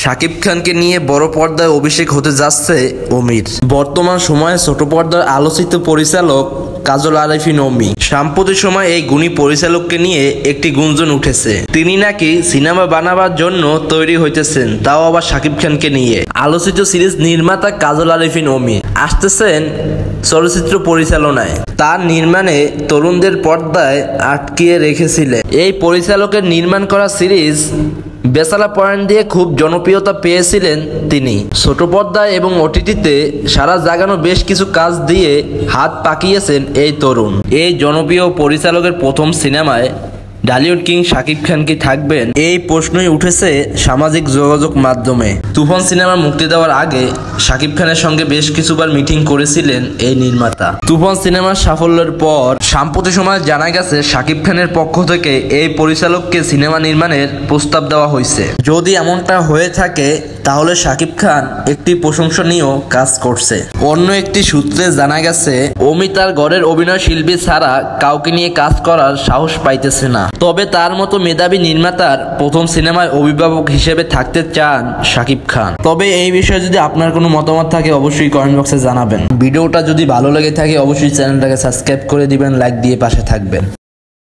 শাকিব খানকে নিয়ে বড় পর্দায় অভিষেক হতে যাচ্ছে অমির। বর্তমান সময়ে ছোট পর্দার আলোচিত পরিচালক কাজল আরিফিন অমি। সাম্প্রতিক সময় এই গুণী পরিচালককে নিয়ে একটি গুঞ্জন উঠেছে, তিনি নাকি সিনেমা বানাবার জন্য তৈরি হইতেছেন, তাও আবার শাকিব খানকে নিয়ে। আলোচিত সিরিজ নির্মাতা কাজল আরিফিন অমি আসতেছেন চলচ্চিত্র পরিচালনায়। তার নির্মাণে তরুণদের পর্দায় আটকিয়ে রেখেছিলেন। এই পরিচালকের নির্মাণ করা সিরিজ বেচারা পয়েন্ট দিয়ে খুব জনপ্রিয়তা পেয়েছিলেন তিনি। ছোট পর্দায় এবং ওটিটিতে সারা জাগানো বেশ কিছু কাজ দিয়ে হাত পাকিয়েছেন এই তরুণ। এই জনপ্রিয় পরিচালকের প্রথম সিনেমায় ঢালিউড কিং শাকিব খান কি থাকবেন, এই প্রশ্নই উঠেছে সামাজিক যোগাযোগ মাধ্যমে। তুফান সিনেমা মুক্তি দেওয়ার আগে শাকিব খানের সঙ্গে বেশ কিছুবার মিটিং করেছিলেন এই নির্মাতা। তুফান সিনেমার সাফল্যের পর সাম্প্রতিক সময় জানা গেছে শাকিব খানের পক্ষ থেকে এই পরিচালককে সিনেমা নির্মাণের প্রস্তাব দেওয়া হয়েছে। যদি এমনটা হয়ে থাকে তাহলে শাকিব খান একটি প্রশংসনীয় কাজ করছে। অন্য একটি সূত্রে জানা গেছে অমি তার ঘরের অভিনয় শিল্পী ছাড়া কাউকে নিয়ে কাজ করার সাহস পাইতেছে না। তবে তার মতো মেধাবী নির্মাতার প্রথম সিনেমায় অভিভাবক হিসেবে থাকতে চান শাকিব খান। তবে এই বিষয়ে যদি আপনার কোনো মতামত থাকে অবশ্যই কমেন্ট বক্সে জানাবেন। ভিডিওটা যদি ভালো লেগে থাকে অবশ্যই চ্যানেলটাকে সাবস্ক্রাইব করে দিবেন, লাইক দিয়ে পাশে থাকবেন।